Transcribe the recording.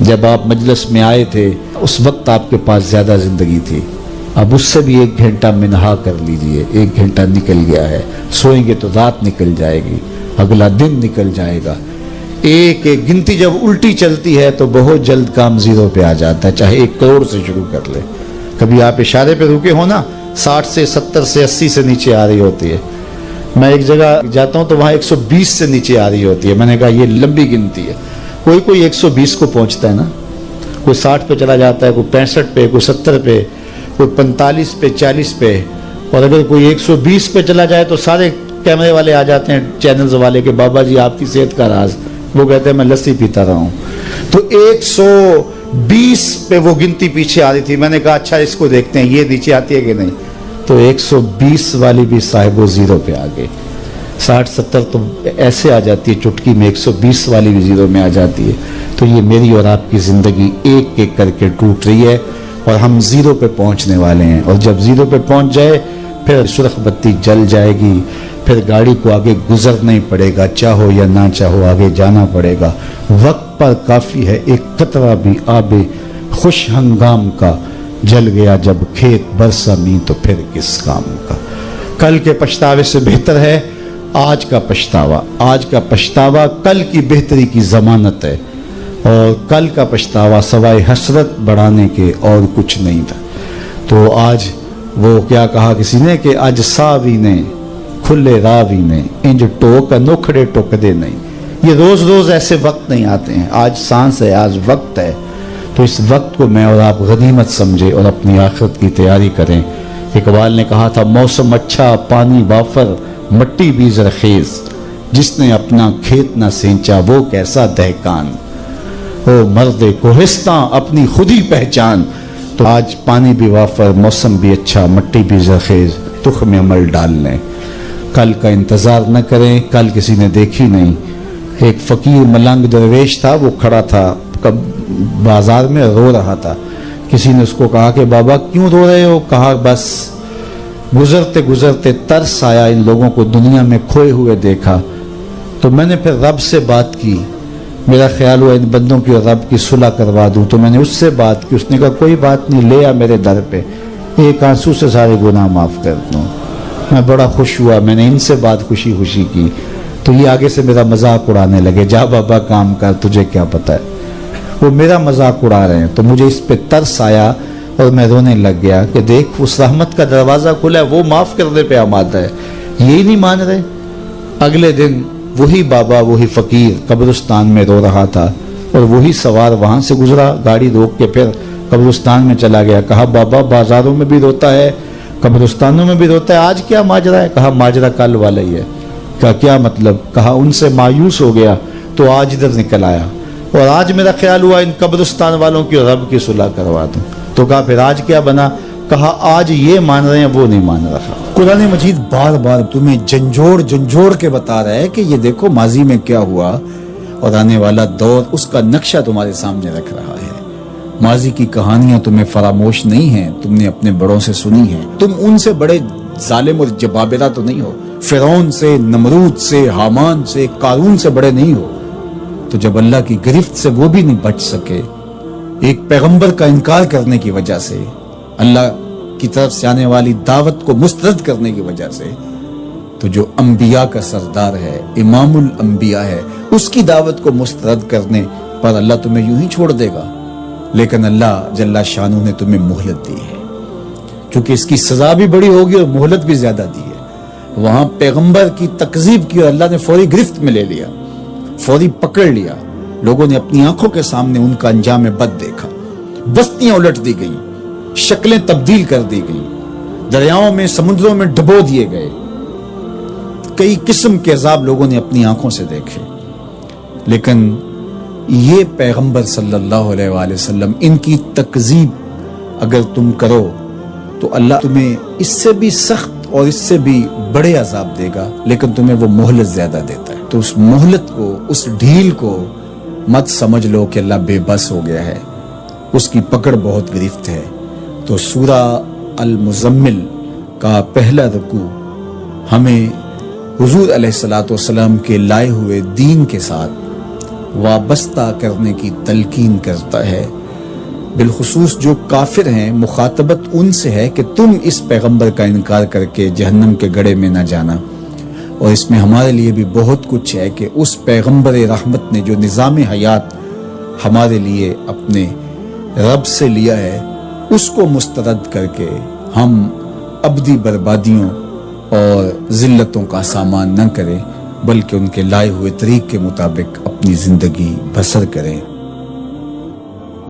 جب آپ مجلس میں آئے تھے اس وقت آپ کے پاس زیادہ زندگی تھی، اب اس سے بھی 1 گھنٹہ منہا کر لیجئے، 1 گھنٹہ نکل گیا ہے، سوئیں گے تو رات نکل جائے گی، اگلا دن نکل جائے گا۔ ایک ایک گنتی جب الٹی چلتی ہے تو بہت جلد کام زیرو پہ آ جاتا ہے، چاہے 1 کروڑ سے شروع کر لے۔ کبھی آپ اشارے پہ رکے ہو نا، 60 سے 70 سے 80 سے نیچے آ رہی ہوتی ہے، میں ایک جگہ جاتا ہوں تو وہاں 120 سے نیچے آ رہی ہوتی ہے، میں نے کہا یہ لمبی گنتی ہے۔ کوئی 120 کو پہنچتا ہے نا، کوئی 60 پہ چلا جاتا ہے، کوئی 65 پہ، کوئی 70 پہ، کوئی 45 پہ، 40 پہ، اور اگر کوئی 120 پہ چلا جائے تو سارے کیمرے والے آ جاتے ہیں، چینلز والے، کہ بابا جی آپ کی صحت کا راز، وہ کہتے ہیں میں لسی پیتا رہا ہوں۔ تو 120 پہ وہ گنتی پیچھے آ رہی تھی، میں نے کہا اچھا اس کو دیکھتے ہیں یہ نیچے آتی ہے کہ نہیں، تو 120 والی بھی صاحب وہ زیرو پہ آ گئے۔ 60-70 تو ایسے آ جاتی ہے چٹکی میں، 120 والی بھی زیرو میں آ جاتی ہے۔ تو یہ میری اور آپ کی زندگی ایک ایک کر کے ٹوٹ رہی ہے اور ہم زیرو پہ پہنچنے والے ہیں، اور جب زیرو پہ پہنچ جائے پھر سرخ بتی جل جائے گی، پھر گاڑی کو آگے گزرنا ہی پڑے گا، چاہو یا نہ چاہو آگے جانا پڑے گا۔ وقت پر کافی ہے ایک قطرہ بھی آب خوش ہنگام کا، جل گیا جب کھیت برسا نہیں تو پھر کس کام کا۔ کل کے پچھتاوے سے بہتر ہے آج کا پچھتاوا، آج کا پچھتاوا کل کی بہتری کی ضمانت ہے، اور کل کا پچھتاوا سوائے حسرت بڑھانے کے اور کچھ نہیں تھا۔ تو آج وہ کیا کہا کسی نے کہ آج ساوی نے کھلے راوی نے انج ٹوک نوکھڑے ٹوکدے نہیں۔ یہ روز روز ایسے وقت نہیں آتے ہیں، آج سانس ہے، آج وقت ہے، تو اس وقت کو میں اور آپ غنیمت سمجھے اور اپنی آخرت کی تیاری کریں۔ اقبال نے کہا تھا موسم اچھا پانی وافر مٹی بھی زرخیز، جس نے اپنا کھیت نہ سینچا وہ کیسا دہقان، او مرد کوہستاں اپنی خودی پہچان۔ تو آج پانی بھی وافر، موسم بھی اچھا، مٹی بھی زرخیز، تخم عمل ڈال لیں، کل کا انتظار نہ کریں، کل کسی نے دیکھی نہیں۔ ایک فقیر ملنگ درویش تھا، وہ کھڑا تھا بازار میں رو رہا تھا، کسی نے اس کو کہا کہ بابا کیوں رو رہے ہو؟ کہا بس گزرتے گزرتے ترس آیا، ان لوگوں کو دنیا میں کھوئے ہوئے دیکھا، تو میں نے پھر رب سے بات کی، میرا خیال ہوا ان بندوں کی اور رب کی صلح کروا دوں، تو میں نے اس سے بات کی، اس نے کہا کوئی بات نہیں، لے آ میرے در پہ، ایک آنسو سے سارے گناہ معاف کر دوں۔ میں بڑا خوش ہوا، میں نے ان سے بات خوشی خوشی کی، تو یہ آگے سے میرا مذاق اڑانے لگے، جا بابا کام کر، تجھے کیا پتہ ہے۔ وہ میرا مذاق اڑا رہے ہیں، تو مجھے اس پہ ترس آیا اور میں رونے لگ گیا کہ دیکھ اس رحمت کا دروازہ کھلا ہے، وہ معاف کرنے پہ آمادہ ہے، یہی نہیں مان رہے۔ اگلے دن وہی بابا وہی فقیر قبرستان میں رو رہا تھا، اور وہی سوار وہاں سے گزرا، گاڑی روک کے پھر قبرستان میں چلا گیا۔ کہا بابا بازاروں میں بھی روتا ہے، قبرستانوں میں بھی روتا ہے، آج کیا ماجرا ہے؟ کہا ماجرا کل والا ہی ہے۔ کہا کیا مطلب؟ کہا ان سے مایوس ہو گیا تو آج ادھر نکل آیا، اور آج میرا خیال ہوا ان قبرستان والوں کی اور رب کی صلح کروا دوں۔ تو کہا پھر آج کیا بنا؟ کہا آج یہ مان رہے ہیں وہ نہیں مان رہا۔ قرآن مجید بار بار تمہیں جھنجھوڑ کے بتا رہا ہے کہ یہ دیکھو ماضی میں کیا ہوا، اور آنے والا دور اس کا نقشہ تمہارے سامنے رکھ رہا ہے۔ ماضی کی کہانیاں تمہیں فراموش نہیں ہیں، تم نے اپنے بڑوں سے سنی ہیں، تم ان سے بڑے ظالم اور جبابرہ تو نہیں ہو، فرعون سے، نمرود سے، حامان سے، قارون سے بڑے نہیں ہو۔ تو جب اللہ کی گرفت سے وہ بھی نہیں بچ سکے، ایک پیغمبر کا انکار کرنے کی وجہ سے، اللہ کی طرف سے آنے والی دعوت کو مسترد کرنے کی وجہ سے، تو جو انبیاء کا سردار ہے، امام الانبیاء ہے، اس کی دعوت کو مسترد کرنے پر اللہ تمہیں یوں ہی چھوڑ دے گا؟ لیکن اللہ جل شانہ نے تمہیں مہلت دی ہے، کیونکہ اس کی سزا بھی بڑی ہوگی اور مہلت بھی زیادہ دی ہے۔ وہاں پیغمبر کی تکذیب کی اور اللہ نے فوری گرفت میں لے لیا، فوری پکڑ لیا، لوگوں نے اپنی آنکھوں کے سامنے ان کا انجام بد دیکھا، بستیاں الٹ دی گئیں، شکلیں تبدیل کر دی گئیں، دریاؤں میں سمندروں میں ڈبو دیے گئے، کئی قسم کے عذاب لوگوں نے اپنی آنکھوں سے دیکھے۔ لیکن یہ پیغمبر صلی اللہ علیہ وآلہ وسلم، ان کی تکذیب اگر تم کرو تو اللہ تمہیں اس سے بھی سخت اور اس سے بھی بڑے عذاب دے گا، لیکن تمہیں وہ مہلت زیادہ دیتا ہے۔ تو اس مہلت کو، اس ڈھیل کو مت سمجھ لو کہ اللہ بے بس ہو گیا ہے، اس کی پکڑ بہت گرفت ہے۔ تو سورہ المزمل کا پہلا رکوع ہمیں حضور علیہ الصلوۃ والسلام کے لائے ہوئے دین کے ساتھ وابستہ کرنے کی تلقین کرتا ہے۔ بالخصوص جو کافر ہیں، مخاطبت ان سے ہے کہ تم اس پیغمبر کا انکار کر کے جہنم کے گڑھے میں نہ جانا۔ اور اس میں ہمارے لیے بھی بہت کچھ ہے کہ اس پیغمبر رحمت نے جو نظام حیات ہمارے لیے اپنے رب سے لیا ہے، اس کو مسترد کر کے ہم ابدی بربادیوں اور ذلتوں کا سامان نہ کریں، بلکہ ان کے لائے ہوئے طریق کے مطابق اپنی زندگی بسر کریں۔